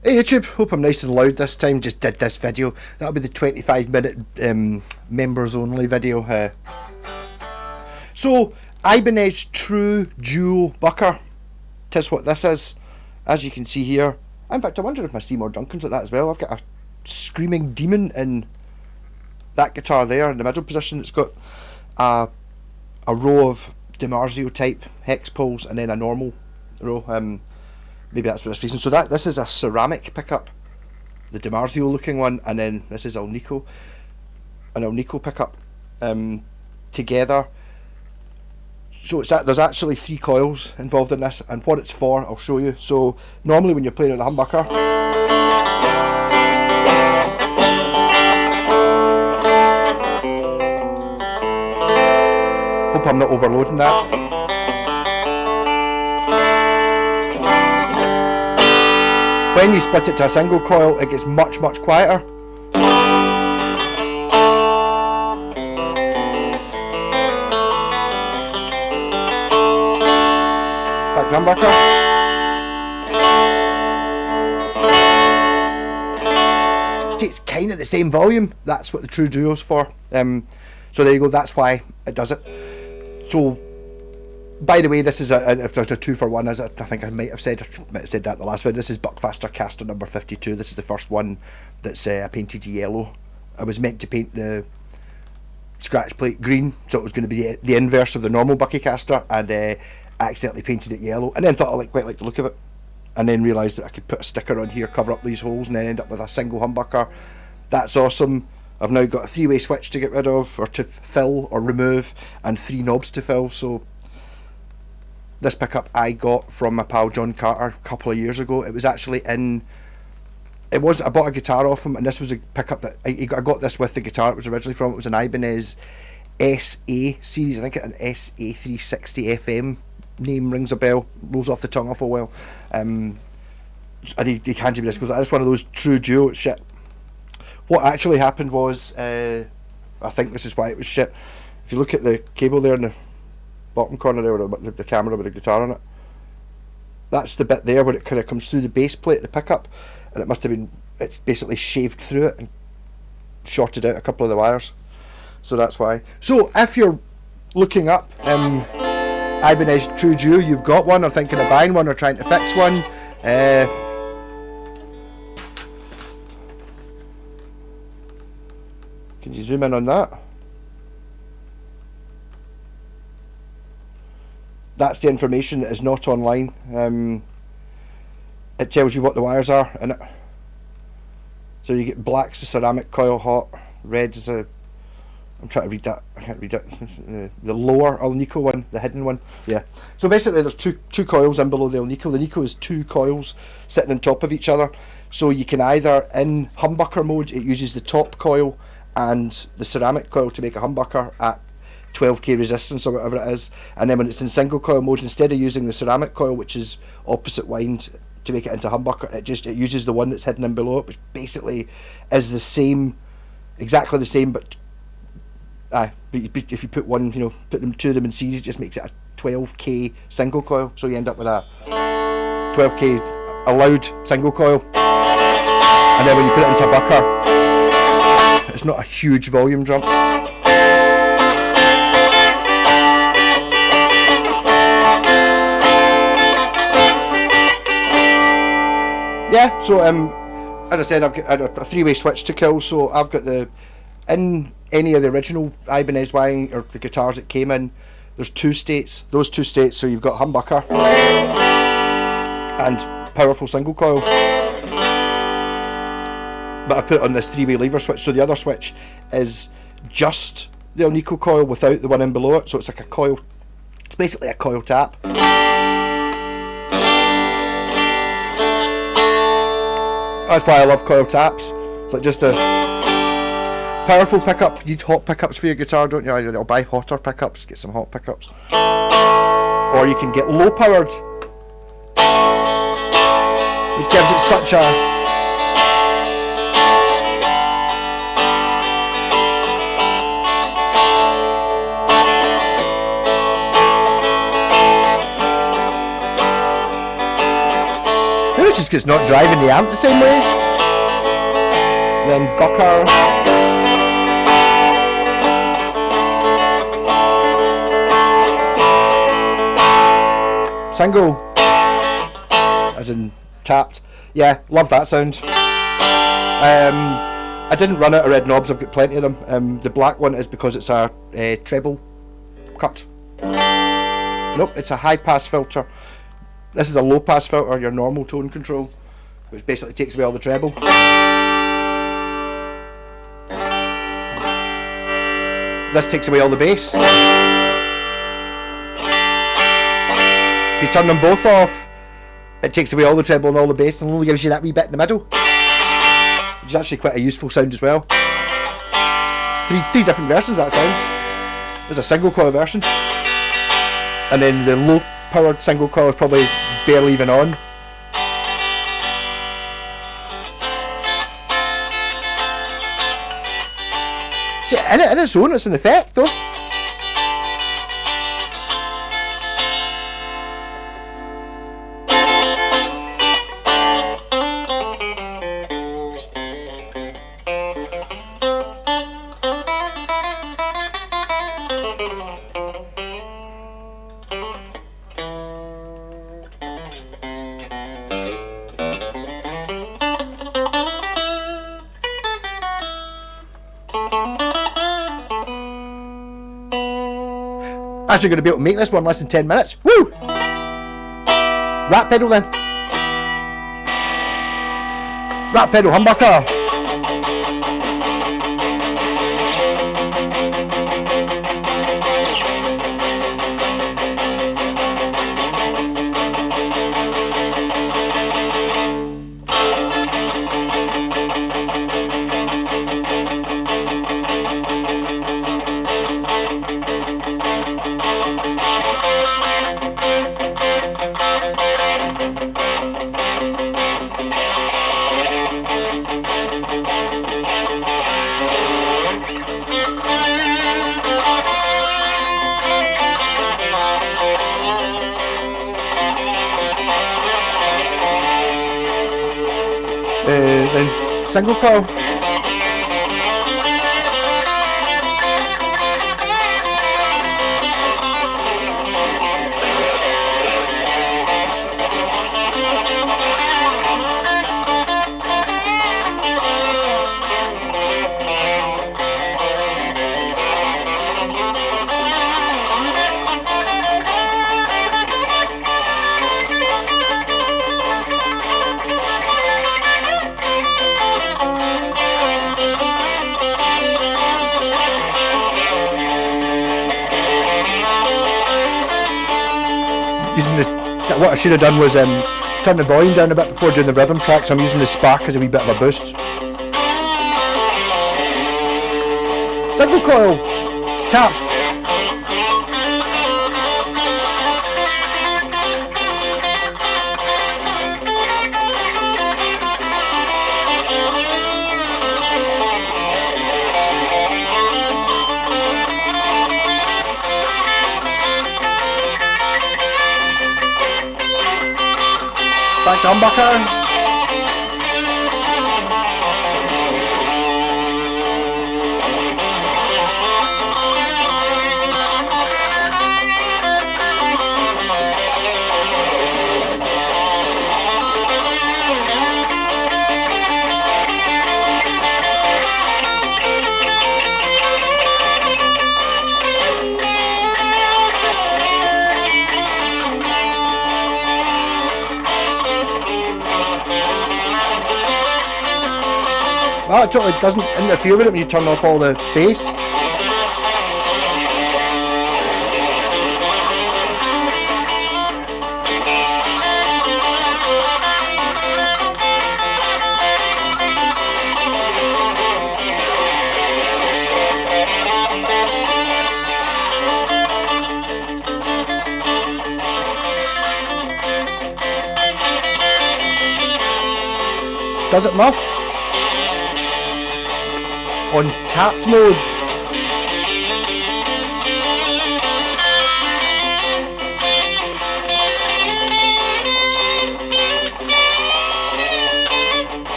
Hey YouTube, hope I'm nice and loud this time. Just did this video. That'll be the 25-minute members only video. So, Ibanez True Duo Bucker. Tis what this is. As you can see here. In fact, I wonder if my Seymour Duncan's like that as well. I've got a screaming demon in that guitar there in the middle position. It's got a row of DiMarzio type hex pulls and then a normal row. Maybe that's for this reason. So this is a ceramic pickup, the DiMarzio looking one, and then this is an El Nico pickup together. So there's actually 3 coils involved in this, and what it's for I'll show you. So normally when you're playing on a humbucker, hope I'm not overloading that. When you split it to a single coil, it gets much quieter. Back to humbucker. See, it's kind of the same volume. That's what the True Duo's for. So there you go. That's why it does it. So, by the way, this is a 2-for-1, as I think I might have said that in the last video. This is buckycaster number 52. This is the first one that's I painted yellow. I was meant to paint the scratch plate green, so it was going to be the inverse of the normal buckycaster, and I accidentally painted it yellow, and then thought I quite liked the look of it, and then realised that I could put a sticker on here, cover up these holes, and then end up with a single humbucker. That's awesome. I've now got a 3-way switch to get rid of, or to fill or remove, and 3 knobs to fill. So this pickup I got from my pal John Carter a couple of years ago. It was actually I bought a guitar off him, and this was a pickup that I got this with the guitar it was originally from. It was an Ibanez SA series. I think an SA360 FM name rings a bell, rolls off the tongue awful well. And he handed me this because it's one of those True Duo shit. What actually happened was, I think this is why it was shit. If you look at the cable there in the bottom corner there with the camera with the guitar on it, that's the bit there where it kind of comes through the base plate of the pickup, and it must have been, it's basically shaved through it and shorted out a couple of the wires, so that's why. So if you're looking up Ibanez True Duo, you've got one, or thinking of buying one, or trying to fix one, can you zoom in on that? That's the information that is not online. It tells you what the wires are in it. So you get black's the ceramic coil hot, red's is I'm trying to read that, I can't read it. The lower El Nico one, the hidden one. Yeah. So basically there's two coils in below the El Nico. The Nico is 2 coils sitting on top of each other. So you can either, in humbucker mode, it uses the top coil and the ceramic coil to make a humbucker at 12k resistance or whatever it is, and then when it's in single coil mode, instead of using the ceramic coil, which is opposite wind, to make it into humbucker, it uses the one that's hidden in below it, which basically is the same, exactly the same, but if you put one, put them 2 of them in series, it just makes it a 12k single coil, so you end up with a 12k allowed single coil, and then when you put it into a bucker, it's not a huge volume jump. Yeah, so as I said, I've got a 3-way switch to kill, so I've got in any of the original Ibanez wiring, or the guitars that came in, there's 2 states, those 2 states, so you've got humbucker and powerful single coil, but I put it on this 3-way lever switch, so the other switch is just the El Nico coil without the one in below it, so it's like a coil, it's basically a coil tap. That's why I love coil taps. It's like just a powerful pickup. You need hot pickups for your guitar, don't you? I'll buy hotter pickups, get some hot pickups. Or you can get low powered, which gives it such a just because it's not driving the amp the same way. Then bucker. Single, as in tapped. Yeah, love that sound. I didn't run out of red knobs, I've got plenty of them. The black one is because it's a treble cut. Nope, it's a high pass filter. This is a low pass filter, your normal tone control, which basically takes away all the treble. This takes away all the bass. If you turn them both off, it takes away all the treble and all the bass and only gives you that wee bit in the middle, which is actually quite a useful sound as well. Three different versions of that sounds. There's a single coil version, and then the low powered single coil is probably barely even on. In its own, it's an effect though. Actually going to be able to make this one in less than 10 minutes. Woo! Rat pedal then. Rat pedal humbucker. Then single coil. Using this, what I should have done was turn the volume down a bit before doing the rhythm track, so I'm using the spark as a wee bit of a boost. Single coil, taps. Back to humbucker. That totally doesn't interfere with it when you turn off all the bass. Does it muff? On tapped mode.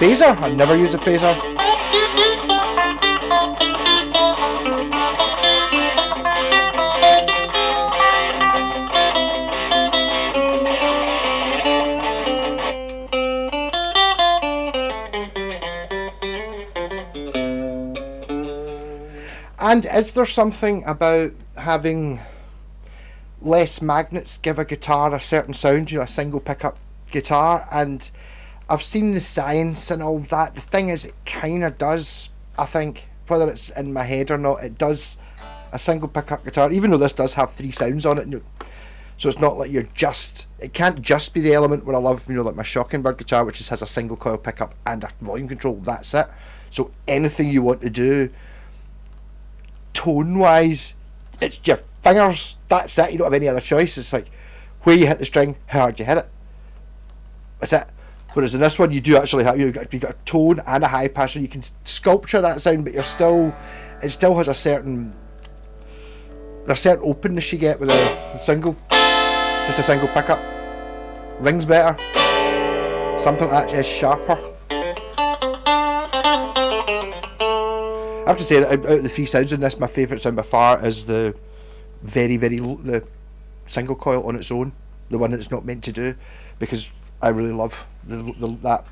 phaser. I've never used a phaser. And is there something about having less magnets give a guitar a certain sound, a single pickup guitar? And I've seen the science and all that. The thing is, it kind of does, I think, whether it's in my head or not, it does. A single pickup guitar, even though this does have 3 sounds on it, so it's not like it can't just be the element where I love, like my Shockingbird guitar, which just has a single coil pickup and a volume control, that's it. So anything you want to do tone wise, it's your fingers, that's it. You don't have any other choice. It's like where you hit the string, how hard you hit it, that's it. Whereas in this one, you do actually have you've got a tone and a high pass, so you can sculpture that sound, but it still has a certain openness you get with a single, just a single pickup. Rings better, something like that is sharper. I have to say that out of the 3 sounds in this, my favourite sound by far is the very, very low, the single coil on its own, the one that it's not meant to do, because I really love the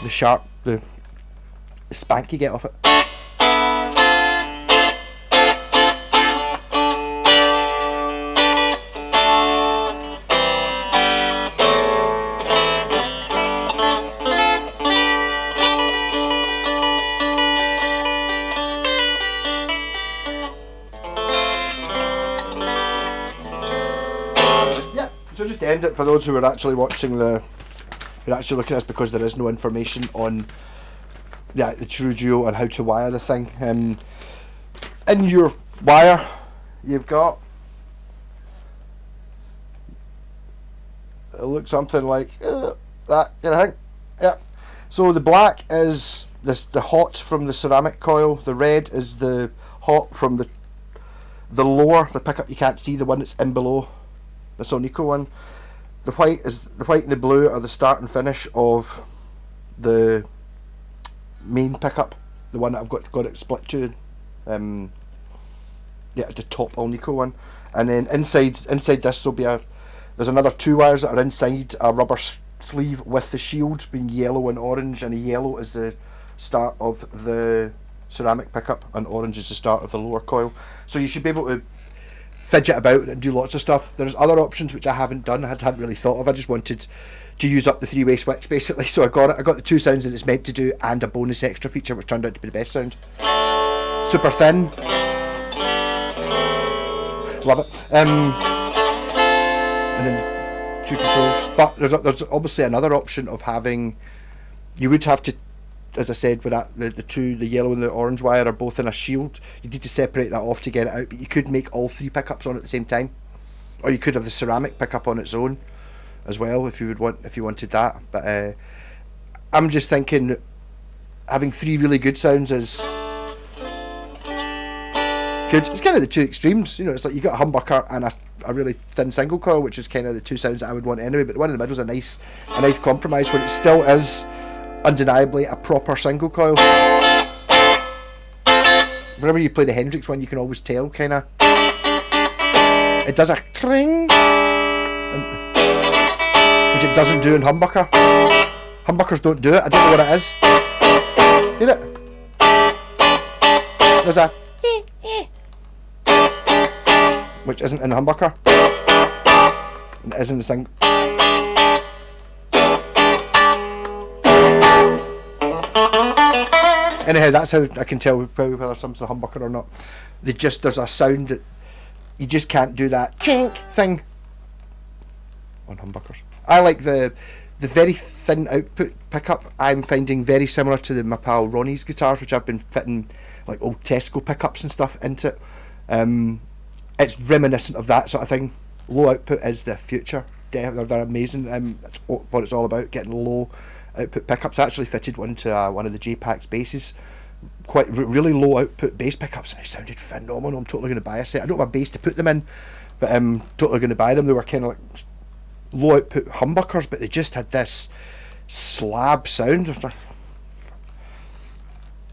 sharp, the spank you get off it. So just to end it, for those who are actually watching who are actually looking at this, because there is no information on the True Duo and how to wire the thing. In your wire, you've got, it looks something like that kind of thing. Yeah. So the black is the hot from the ceramic coil. The red is the hot from the lower, the pickup you can't see, the one that's in below. The Sonico one. The white and the blue are the start and finish of the main pickup, the one that I've got it split to. The top Alnico one, and then inside this there's another 2 wires that are inside a rubber sleeve with the shield being yellow and orange, and the yellow is the start of the ceramic pickup and orange is the start of the lower coil. So you should be able to fidget about and do lots of stuff. There's other options which I haven't done, I hadn't really thought of. I just wanted to use up the 3-way switch basically, so I got the 2 sounds that it's meant to do and a bonus extra feature which turned out to be the best sound. Super thin, love it. And then the 2 controls, but there's obviously another option of having, you would have to, as I said, with that the yellow and the orange wire are both in a shield. You need to separate that off to get it out, but you could make all 3 pickups on at the same time, or you could have the ceramic pickup on its own as well if you wanted that. But I'm just thinking having 3 really good sounds is good. It's kind of the 2 extremes, it's like you got a humbucker and a really thin single coil, which is kind of the 2 sounds that I would want anyway, but the one in the middle is a nice compromise where it still is undeniably a proper single coil. Whenever you play the Hendrix one, you can always tell, kind of. It does a tring, which it doesn't do in humbucker. Humbuckers don't do it. I don't know what it is. Hear it? There's a which isn't in the humbucker, and it is in the single. Anyhow, that's how I can tell whether something's a humbucker or not. There's a sound that you just can't do that chink thing on humbuckers. I like the very thin output pickup. I'm finding very similar to my pal Ronnie's guitars, which I've been fitting like old Tesco pickups and stuff into it. It's reminiscent of that sort of thing. Low output is the future. They're amazing. That's what it's all about, getting low output pickups. I actually fitted one to one of the J-Pack's basses, quite really low output bass pickups, and they sounded phenomenal. I'm totally going to buy a set. I don't have a bass to put them in, but I'm totally going to buy them. They were kind of like low output humbuckers, but they just had this slab sound.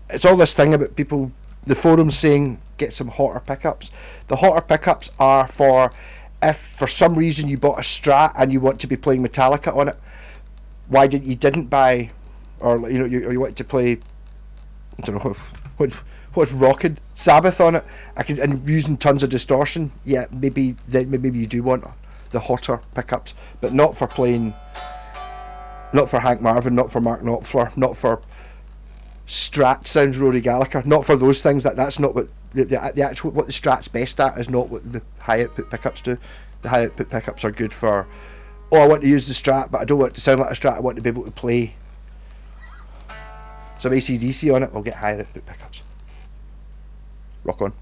It's all this thing about people, the forums saying get some hotter pickups. The hotter pickups are for if for some reason you bought a Strat and you want to be playing Metallica on it. Why didn't buy, or you want to play, I don't know what's rocking, Sabbath on it. And using tons of distortion. Yeah, maybe you do want the hotter pickups, but not for playing. Not for Hank Marvin, not for Mark Knopfler, not for Strat sounds Rory Gallagher, not for those things. That's not what the actual what the Strat's best at is not what the high output pickups do. The high output pickups are good for, oh, I want to use the Strat, but I don't want it to sound like a Strat. I want to be able to play some AC/DC on it. I'll get higher output pickups. Rock on.